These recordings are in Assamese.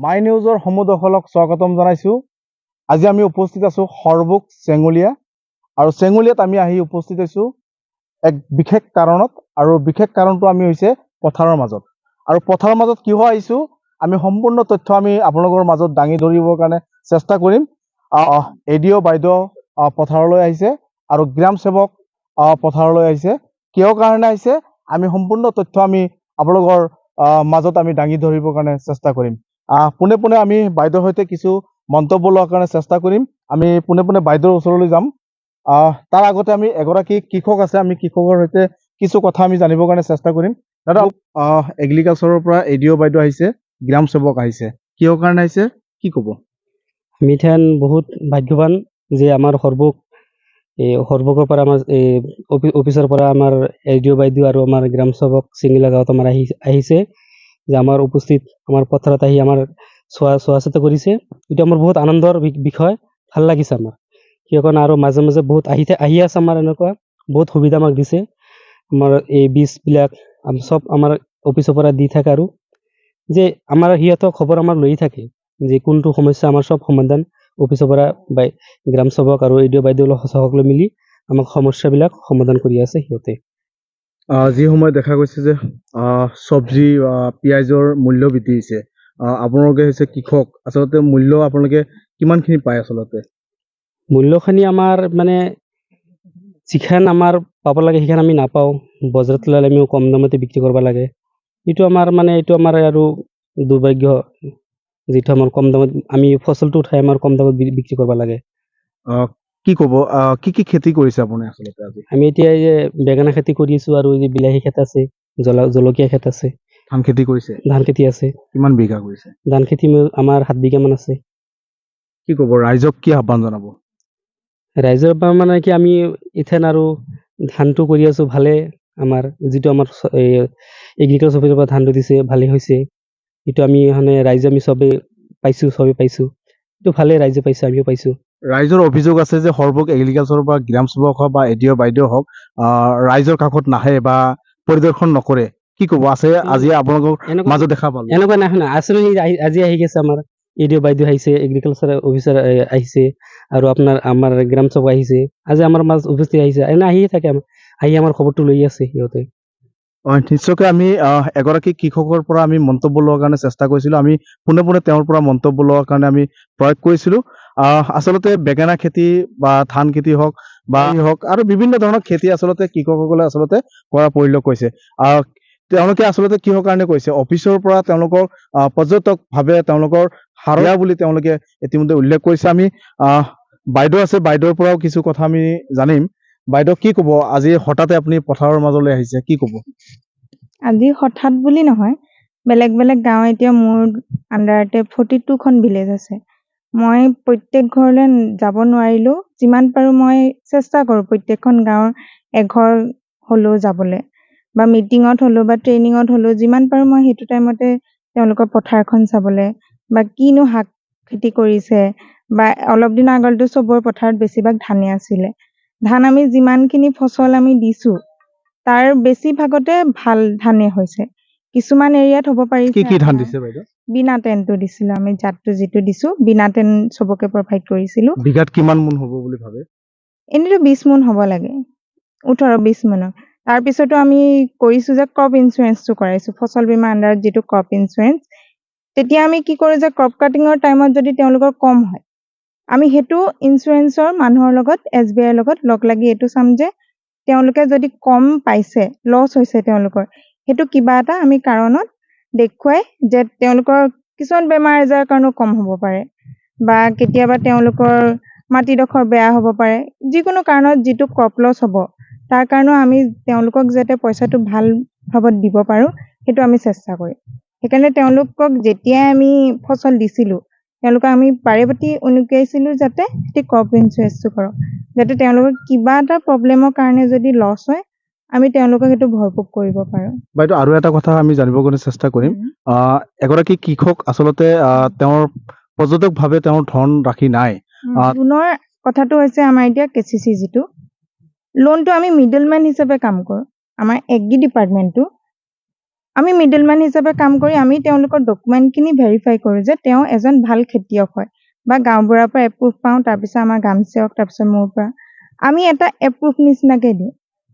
মাই নিউজৰ সমুদসকলক স্বাগতম জনাইছো। আজি আমি উপস্থিত আছো সৰবুক চেঙুলীয়া আৰু চেঙুলীয়াত আমি আহি উপস্থিত হৈছো এক বিশেষ কাৰণত আৰু বিশেষ কাৰণটো আমি হৈছে পথাৰৰ মাজত আৰু পথাৰৰ মাজত কিয় আহিছো আমি সম্পূৰ্ণ তথ্য আমি আপোনালোকৰ মাজত দাঙি ধৰিবৰ কাৰণে চেষ্টা কৰিম। এডিঅ' বাইদেউ পথাৰলৈ আহিছে আৰু গ্ৰাম সেৱক পথাৰলৈ আহিছে। কিয় কাৰণে আহিছে আমি সম্পূৰ্ণ তথ্য আমি আপোনালোকৰ মাজত আমি দাঙি ধৰিবৰ কাৰণে চেষ্টা কৰিম। পোনে পোনে আমি বাইদেউৰ সৈতে কিছু মন্তব্য লোৱাৰ কাৰণে চেষ্টা কৰিম। আমি পোনে পোনে বাইদেউৰ ওচৰলৈ যাম। তাৰ আগতে আমি এগৰাকী কৃষক আছে, আমি কৃষকৰ সৈতে কিছু কথা আমি জানিবৰ কাৰণে চেষ্টা কৰিম। দাদা, এগ্ৰিকালচাৰৰ পৰা এডিঅ' বাইদেউ আহিছে, গ্ৰাম সেৱক আহিছে, কিয় কাৰণে আহিছে কি ক'ব? আমি বহুত ভাগ্যৱান যে আমাৰ সৰ্বকৰ পৰা আমাৰ অফিচৰ পৰা আমাৰ এডিঅ' বাইদেউ আৰু আমাৰ গ্ৰাম সেৱক চিঙিলা গাঁৱত আমাৰ আহিছে যে আমাৰ উপস্থিত আমাৰ পথাৰত আহি আমাৰ চোৱা চিতা কৰিছে। এইটো আমাৰ বহুত আনন্দৰ বিষয়, ভাল লাগিছে আমাৰ কিয়নো আৰু মাজে মাজে বহুত আহি আছে। আমাৰ এনেকুৱা বহুত সুবিধা আমাক দিছে। আমাৰ এই বীজবিলাক চব আমাৰ অফিচৰ পৰা দি থাকে আৰু যে আমাৰ সিহঁতৰ খবৰ আমাৰ লৈ থাকে যে কোনটো সমস্যা আমাৰ সব সমাধান অফিচৰ পৰা গ্ৰাম সেৱক আৰু এডিঅ' বাইদেউ সকলে মিলি আমাক সমস্যাবিলাক সমাধান কৰি আছে সিহঁতে। যি সময় দেখা গৈছে যে চব্জি পিঁয়াজৰ মূল্য বৃদ্ধি হৈছে, আপোনালোকে হৈছে কৃষক, আচলতে মূল্য আপোনালোকে কিমানখিনি পায়? আচলতে মূল্যখিনি আমাৰ যিখান আমাৰ পাব লাগে সেইখান আমি নাপাওঁ। বজাৰত ল'লে আমি কম দামতে বিক্ৰী কৰিব লাগে। এইটো আমাৰ আৰু দুৰ্ভাগ্য, যিটো আমাৰ কম দামত আমি ফচলটো উঠাই আমাৰ কম দামত বিক্ৰী কৰিব লাগে। কি ক'ব, কি খেতি কৰিছে আপুনি? আচলতে আজি আমি এতিয়া এই যে বেঙেনা খেতি কৰি আছো আৰু এই যে বিলাহী খেত আছে, জলকীয়া খেত আছে। ধান খেতি কৰিছে? ধান খেতি আছে। কিমান বিঘা কৰিছে? ধান খেতি আমাৰ 7 বিঘা মান আছে। কি ক'ব, ৰাইজক কি আহ্বান জনাব? ৰাইজৰ পৰা কি আমি ইথেন আৰু ধানটো কৰি আছো ভালে। আমাৰ যিটো আমাৰ এগ্ৰিকালচাৰ অফিচৰ পৰা ধানটো দিছে ভালে হৈছে। এইটো আমি ৰাইজে আমি চবে পাইছো এইটো ভালে, ৰাইজে পাইছে, আমিও পাইছো। ৰাইজৰ অভিযোগ আছে যে সৰবুক এগ্ৰিকালচাৰৰ পৰা গ্ৰাম সেৱক হওক বা এডিঅ' বাইদেউ হওক ৰাইজৰ কাষত নাহে বা পৰিদৰ্শন নকৰে, কি ক'ব? আছে আজি আপোনালোকৰ মাজত দেখা পালো। এনেকুৱা নাই আচলতে আজি আহি গৈছে, আমাৰ এডিঅ' বাইদেউ আহিছে, এগ্ৰিকালচাৰ অফিচাৰ আহিছে আৰু আমাৰ গ্ৰাম সেৱক আহিছে। আজি আমাৰ মাজ উপস্থিত আহিছে, আহিয়ে থাকে, আহি আমাৰ খবৰটো লৈ আছে সিহঁতে। নিশ্চয়কৈ আমি এগৰাকী কৃষকৰ পৰা আমি মন্তব্য লোৱাৰ কাৰণে চেষ্টা কৰিছিলো। আমি পোনে পোনে তেওঁৰ পৰা মন্তব্য লোৱাৰ কাৰণে আমি প্ৰয়োগ কৰিছিলো। আচলতে বেঙেনা খেতি বা ধান খেতি হওক বা আৰু বিভিন্ন ধৰণৰ খেতি আচলতে কৃষকসকলে আচলতে কৰা পৰিলক্ষিত কৰিছে। তেওঁলোকে আচলতে কিহৰ কাৰণে কৰিছে? অফিচৰ পৰা তেওঁলোকৰ পৰ্যটক ভাৱে তেওঁলোকৰ হাৰীয়া বুলি তেওঁলোকে ইতিমধ্যে উল্লেখ কৰিছে। আমি বাইদেউ আছে, বাইদেউৰ পৰাও কিছু কথা আমি জানিম। বাইদেউ, কি ক'ব? আজি হঠাতে আপুনি পথাৰৰ মাজলৈ আহিছে, কি ক'ব? আজি হঠাৎ বুলি নহয়, বেলেগ বেলেগ গাঁও, এতিয়া মোৰ আণ্ডাৰতে 42খন ভিলেজ আছে। মই প্ৰত্যেক ঘৰলৈ যাব নোৱাৰিলেও যিমান পাৰোঁ মই চেষ্টা কৰোঁ প্ৰত্যেকখন গাঁৱৰ এঘৰ হ'লেও যাবলৈ, বা মিটিঙত হ'লেও বা ট্ৰেইনিঙত হ'লেও যিমান পাৰোঁ মই সেইটো টাইমতে তেওঁলোকৰ পথাৰখন চাবলৈ, বা কিনো শাক খেতি কৰিছে। বা অলপ দিনৰ আগতো চবৰ পথাৰত বেছিভাগ ধানে আছিলে। ধান আমি যিমানখিনি ফচল আমি দিছোঁ তাৰ বেছিভাগতে ভাল ধানে হৈছে। কিছুমান এৰিয়াত হ'ব পাৰিছে। কি ধান দিছে বাইদেউ? বিনা টেনটো দিছিলোঁ আমি, জাতটো যিটো দিছোঁ বিনা টেন চবকে প্ৰভাইড কৰিছিলোঁ। বিঘাত কিমান মোন হ'ব বুলি ভাবে? এনেতো 20 মোন হ'ব লাগে, 18-20 মোনৰ। তাৰপিছতো আমি কৰিছোঁ যে ক্ৰপ ইঞ্চুৰেঞ্চটো কৰাইছোঁ, ফচল বীমা আণ্ডাৰত যিটো ক্ৰপ ইঞ্চুৰেঞ্চ। তেতিয়া আমি কি কৰোঁ যে ক্ৰপ কাটিঙৰ টাইমত যদি তেওঁলোকৰ কম হয়, আমি সেইটো ইঞ্চুৰেঞ্চৰ মানুহৰ লগত SBIৰ লগত লগ লাগি এইটো চাম যে তেওঁলোকে যদি কম পাইছে, লছ হৈছে তেওঁলোকৰ, সেইটো কিবা এটা আমি কাৰণত দেখুৱাই যে তেওঁলোকৰ কিছুমান বেমাৰ আজাৰৰ কাৰণেও কম হ'ব পাৰে, বা কেতিয়াবা তেওঁলোকৰ মাটিডোখৰ বেয়া হ'ব পাৰে। যিকোনো কাৰণত যিটো ক্ৰপ লছ হ'ব তাৰ কাৰণেও আমি তেওঁলোকক যাতে পইচাটো ভাল ভাৱত দিব পাৰোঁ সেইটো আমি চেষ্টা কৰিম। সেইকাৰণে তেওঁলোকক যেতিয়াই আমি ফচল দিছিলোঁ তেওঁলোকক আমি বাৰে উনুকিয়াইছিলোঁ যাতে ক্ৰপ ইঞ্চুৰেঞ্চটো কৰক, যাতে তেওঁলোকৰ কিবা এটা প্ৰব্লেমৰ কাৰণে যদি লছ হয় আমি তেওঁলোকক সেইটো ভৰপূৰ কৰিব পাৰোঁ। বাইদেউ, আৰু এটা কথা আমি জানিবৰ কাৰণে চেষ্টা কৰিম। এগৰাকী কৃষক আচলতে তেওঁৰ পৰ্যটক ভাৱে তেওঁৰ ধন ৰাখি নাই। লোনৰ কথাটো হৈছে আমাৰ এতিয়া KCC যিটো লোনটো আমি মিডলমেন হিচাপে কাম কৰোঁ। আমাৰ এগ্ৰি ডিপাৰ্টমেণ্টটো আমি মিডলমেন হিচাপে কাম কৰি আমি তেওঁলোকৰ ডকুমেণ্টখিনি ভেৰিফাই কৰোঁ যে তেওঁ এজন ভাল খেতিয়ক হয় বা গাঁওবুঢ়াৰ পৰা এপ্ৰুভ পাওঁ, তাৰপিছত আমাৰ গামচেৱক, তাৰপিছত মোৰ পৰা আমি এটা এপ্ৰুভ নিচিনাকৈ দিওঁ।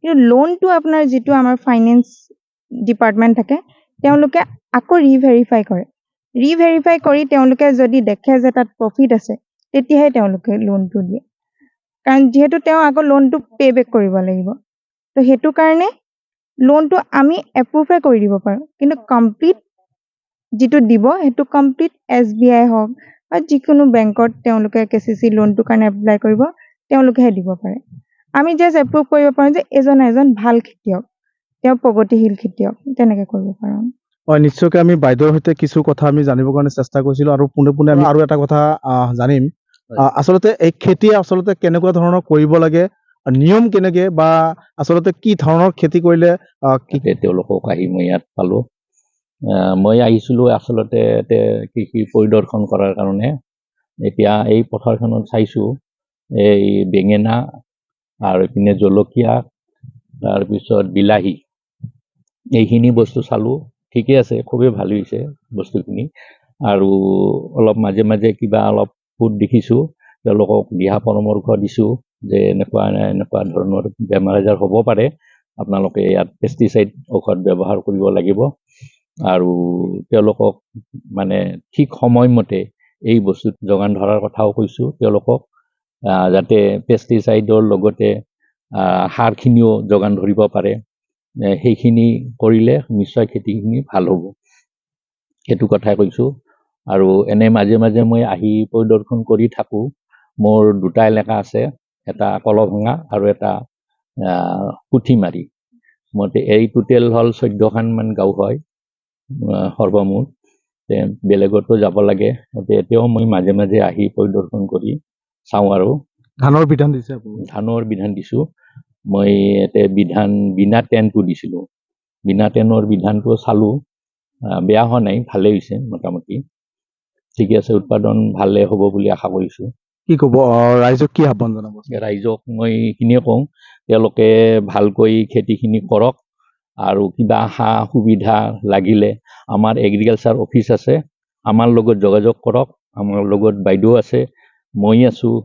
কিন্তু লোনটো আপোনাৰ যিটো আমাৰ ফাইনেন্স ডিপাৰ্টমেণ্ট থাকে তেওঁলোকে আকৌ ৰিভেৰিফাই কৰে। ৰিভেৰিফাই কৰি তেওঁলোকে যদি দেখে যে তাত প্ৰফিট আছে তেতিয়াহে তেওঁলোকে লোনটো দিয়ে, কাৰণ যিহেতু তেওঁ আকৌ লোনটো পে' বেক কৰিব লাগিব। তো সেইটো কাৰণে লোনটো আমি এপ্ৰুভে কৰি দিব পাৰোঁ, কিন্তু কমপ্লিট যিটো দিব সেইটো কমপ্লিট SBI হওক বা যিকোনো বেংকত তেওঁলোকে KCC লোনটোৰ কাৰণে এপ্লাই কৰিব তেওঁলোকেহে দিব পাৰে। আমি জাষ্ট এপ্ৰুভ কৰিব পাৰোঁ যে এজন ভাল খেতিয়ক, তেওঁ প্ৰগতিশীল খেতিয়ক, তেনেকৈ কৰিব পাৰোঁ। হয়, নিশ্চয়কৈ আমি বাইদেউৰ সৈতে কিছু কথা আমি জানিবৰ কাৰণে চেষ্টা কৰিছিলোঁ আৰু পোনে আমি আৰু এটা কথা জানিম। আচলতে এই খেতি আচলতে কেনেকুৱা ধৰণৰ কৰিব লাগে, নিয়ম কেনেকে বা আচলতে কি ধৰণৰ খেতি কৰিলে তেওঁলোকক আহি মই ইয়াত পালোঁ। মই আহিছিলোঁ আচলতে কৃষি পৰিদৰ্শন কৰাৰ কাৰণে। এতিয়া এই পথাৰখনত চাইছোঁ এই বেঙেনা আৰু ইপিনে জলকীয়া, তাৰপিছত বিলাহী, এইখিনি বস্তু চালোঁ। ঠিকে আছে, খুবেই ভাল হৈছে বস্তুখিনি। আৰু অলপ মাজে মাজে কিবা অলপ ফুট দেখিছোঁ, তেওঁলোকক দিহা পৰামৰ্শ দিছোঁ যে এনেকুৱা ধৰণৰ বেমাৰ আজাৰ হ'ব পাৰে, আপোনালোকে ইয়াত পেষ্টিচাইড ঔষধ ব্যৱহাৰ কৰিব লাগিব। আৰু তেওঁলোকক মানে ঠিক সময়মতে এই বস্তুত যোগান ধৰাৰ কথাও কৈছোঁ তেওঁলোকক, যাতে পেষ্টিচাইডৰ লগতে সাৰখিনিও যোগান ধৰিব পাৰে। সেইখিনি কৰিলে নিশ্চয় খেতিখিনি ভাল হ'ব, সেইটো কথাই কৈছোঁ। আৰু এনে মাজে মাজে মই আহি পৰিদৰ্শন কৰি থাকোঁ। মোৰ দুটা এলেকা আছে, এটা কলভঙা আৰু এটা পুঠিমাৰি। এই টোটেল হ'ল 14খানমান গাঁও হয় সৰ্বমুঠ। বেলেগতো যাব লাগে, এতিয়াও মই মাজে মাজে আহি পৰিদৰ্শন কৰি চাওঁ। আৰু ধানৰ বিধান দিছে আপুনি? ধানৰ বিধান দিছোঁ মই। বিধান বিনা টেনটো দিছিলোঁ, বিনা টেনৰ বিধানটো চালোঁ, বেয়া হোৱা নাই, ভালেই হৈছে মোটামুটি, ঠিকে আছে, উৎপাদন ভালে হ'ব বুলি আশা কৰিছোঁ। কি ক'ব ৰাইজক, কি আহ্বান জনাব? ৰাইজক মই এইখিনিয়ে কওঁ, তেওঁলোকে ভালকৈ খেতিখিনি কৰক। আৰু কিবা সা সুবিধা লাগিলে আমাৰ এগ্ৰিকালচাৰ অফিচ আছে, আমাৰ লগত যোগাযোগ কৰক। আমাৰ লগত বাইদেউ আছে, মই আছোঁ।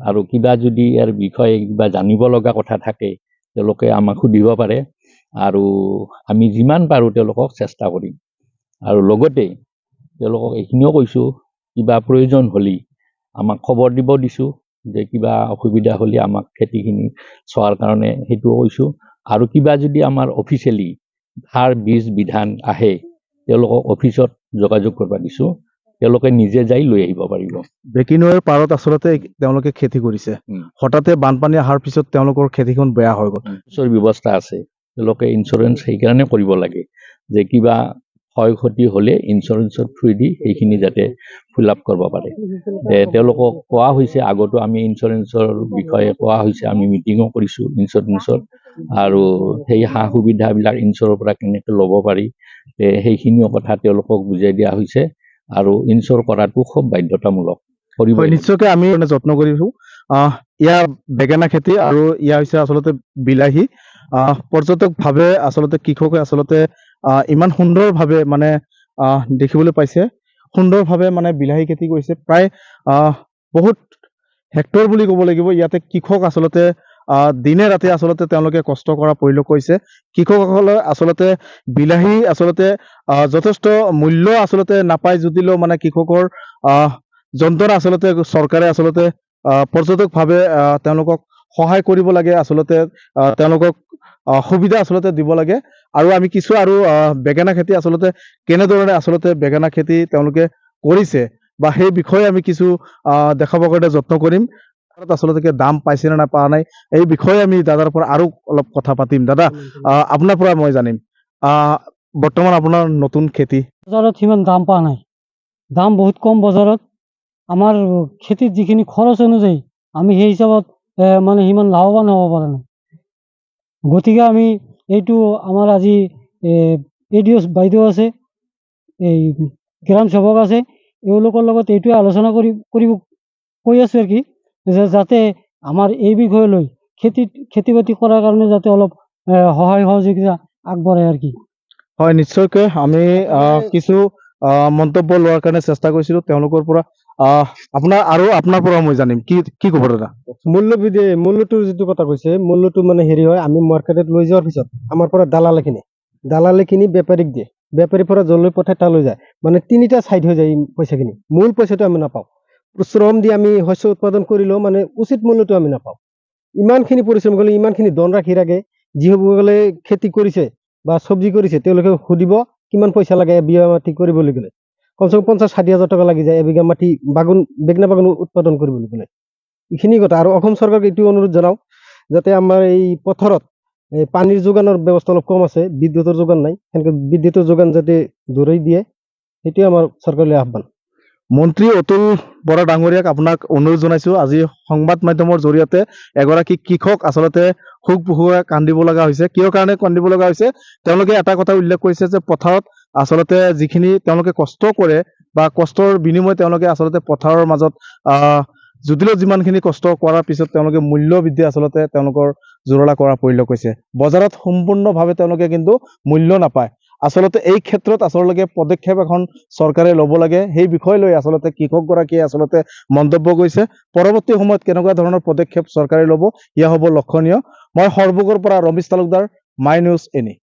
আৰু কিবা যদি ইয়াৰ বিষয়ে কিবা জানিব লগা কথা থাকে তেওঁলোকে আমাক সুধিব পাৰে, আৰু আমি যিমান পাৰোঁ তেওঁলোকক চেষ্টা কৰিম। আৰু লগতে তেওঁলোকক এইখিনিও কৈছোঁ, কিবা প্ৰয়োজন হ'লে আমাক খবৰ দিব দিছোঁ, যে কিবা অসুবিধা হ'লে আমাক খেতিখিনি চোৱাৰ কাৰণে সেইটোও কৈছোঁ। আৰু কিবা যদি আমাৰ অফিচিয়েলি সাৰ বীজ বিধান আহে তেওঁলোকক অফিচত যোগাযোগ কৰিব দিছোঁ, তেওঁলোকে নিজে যাই লৈ আহিব পাৰিব। বেকিনৈৰ পাৰত আচলতে তেওঁলোকে খেতি কৰিছে, হঠাতে বানপানী অহাৰ পিছত তেওঁলোকৰ খেতিখন বেয়া হৈ গ'ল। ইঞ্চুৰেঞ্চৰ ব্যৱস্থা আছে, তেওঁলোকে ইঞ্চুৰেঞ্চ সেইকাৰণে কৰিব লাগে যে কিবা ক্ষয় ক্ষতি হ'লে ইঞ্চুৰেঞ্চৰ থ্ৰুদি সেইখিনি যাতে ফিল আপ কৰিব পাৰে। তেওঁলোকক কোৱা হৈছে, আগতো আমি ইঞ্চুৰেঞ্চৰ বিষয়ে কোৱা হৈছে, আমি মিটিঙো কৰিছোঁ ইঞ্চুৰেঞ্চৰ। আৰু সেই সা সুবিধাবিলাক ইঞ্চুৰৰ পৰা কেনেকৈ ল'ব পাৰি সেইখিনিও কথা তেওঁলোকক বুজাই দিয়া হৈছে। আৰু ইঞ্চুৰ কৰাটো খুব বাধ্যতামূলক। নিশ্চয়কৈ আমি যত্ন কৰিছোঁ। ইয়াৰ বেঙেনা খেতি আৰু ইয়াৰ হৈছে আচলতে বিলাহী। পৰ্যটকভাৱে আচলতে কৃষকে আচলতে ইমান সুন্দৰভাৱে মানে দেখিবলৈ পাইছে, সুন্দৰভাৱে মানে বিলাহী খেতি কৰিছে। প্ৰায় বহুত হেক্টৰ বুলি ক'ব লাগিব। ইয়াতে কৃষক আচলতে দিনে ৰাতি আচলতে তেওঁলোকে কষ্ট কৰা পৰিলক্ষিত হৈছে। কৃষকসকলে আচলতে বিলাহী আচলতে যথেষ্ট মূল্য আচলতে নাপায় যদিও মানে কৃষকৰ যন্ত্ৰণা আচলতে চৰকাৰে আচলতে পৰ্যটকভাৱে তেওঁলোকক সহায় কৰিব লাগে, আচলতে তেওঁলোকক সুবিধা আচলতে দিব লাগে। আৰু আমি কিছু আৰু বেঙেনা খেতি আচলতে কেনেধৰণে আচলতে বেঙেনা খেতি তেওঁলোকে কৰিছে বা সেই বিষয়ে আমি কিছু দেখাবৰ কাৰণে যত্ন কৰিম। আচলতে দাম পাইছে নে পোৱা নাই এই বিষয়ে আমি দাদাৰ পৰা আৰু অলপ কথা পাতিম। দাদা, আপোনাৰ পৰা মই জানিম, বৰ্তমান আপোনাৰ নতুন খেতি বজাৰত সিমান দাম পোৱা নাই, দাম বহুত কম বজাৰত। আমাৰ খেতিত যিখিনি খৰচ অনুযায়ী আমি সেই হিচাপত মানে সিমান লাভৱান হ'ব পৰা নাই। গতিকে আমি এইটো আমাৰ আজি ADO বাইদেউ আছে, এই গ্ৰাম সেৱক আছে, এওঁলোকৰ লগত এইটোৱে আলোচনা কৈ আছোঁ আৰু কি, যে যাতে আমাৰ এই বিষয় লৈ খেতি বাতি কৰাৰ কাৰণে যাতে অলপ সহায় সহযোগিতা আগবঢ়ায় আৰু কি। হয়, নিশ্চয়কৈ আমি কিছু মন্তব্য লোৱাৰ কাৰণে চেষ্টা কৰিছিলো তেওঁলোকৰ পৰা। আপোনাৰ পৰা মই জানিম কি ক'ব দাদা? মূল্যটোৰ যিটো কথা কৈছে, মূল্যটো মানে হেৰি হয়, আমি মাৰ্কেটত লৈ যোৱাৰ পিছত আমাৰ পৰা দালালে কিনি বেপাৰীক দিয়ে, বেপাৰীৰ পৰা যলৈ পঠাই তালৈ যায়, মানে তিনিটা চাইড হৈ যায় এই পইচাখিনি। মূল পইচাটো আমি নাপাওঁ, শ্ৰম দি আমি শস্য উৎপাদন কৰিলেও মানে উচিত মূল্যটো আমি নাপাওঁ। ইমানখিনি পৰিশ্ৰম কৰিলে, ইমানখিনি ধন ৰাখি ৰাখে, যিসকলে খেতি কৰিছে বা চব্জি কৰিছে তেওঁলোকে সুধিব কিমান পইচা লাগে এবিঘা মাটি কৰিবলৈ গ'লে। কমচে কম 50-60 হাজাৰ টকা লাগি যায় এবিঘা মাটি বেঙেনা বাগান উৎপাদন কৰিবলৈ গ'লে। এইখিনি কথা। আৰু অসম চৰকাৰক এইটো অনুৰোধ জনাওঁ যাতে আমাৰ এই পথাৰত পানীৰ যোগানৰ ব্যৱস্থা অলপ কম আছে, বিদ্যুতৰ যোগান নাই, সেনেকৈ বিদ্যুতৰ যোগান যাতে ধৰি দিয়ে, সেইটোৱে আমাৰ চৰকাৰলৈ আহ্বান। মন্ত্ৰী অতুল বৰা ডাঙৰীয়াক আপোনাক অনুৰোধ জনাইছো, আজি সংবাদ মাধ্যমৰ জৰিয়তে এগৰাকী কৃষক আচলতে সুখ বহুৱাই কান্দিব লগা হৈছে। কিয় কাৰণে কান্দিব লগা হৈছে? তেওঁলোকে এটা কথা উল্লেখ কৰিছে যে পথাৰত আচলতে যিখিনি তেওঁলোকে কষ্ট কৰে বা কষ্টৰ বিনিময় তেওঁলোকে আচলতে পথাৰৰ মাজত যদিও যিমানখিনি কষ্ট কৰাৰ পিছত তেওঁলোকে মূল্য বৃদ্ধি আচলতে তেওঁলোকৰ জুৰুলা কৰা পৰিলক্ষিত হৈছে। বজাৰত সম্পূৰ্ণভাৱে তেওঁলোকে কিন্তু মূল্য নাপায়। আচলতে এই ক্ষেত্ৰত আচলতে পদক্ষেপ এখন চৰকাৰে ল'ব লাগে। সেই বিষয় লৈ আচলতে কৃষকগৰাকীয়ে আচলতে মন্তব্য কৰিছে। পৰৱৰ্তী সময়ত কেনেকুৱা ধৰণৰ পদক্ষেপ চৰকাৰে ল'ব, ইয়া হ'ব লক্ষণীয়। মই সৰভোগৰ পৰা Ramesh Talukdar, my news any.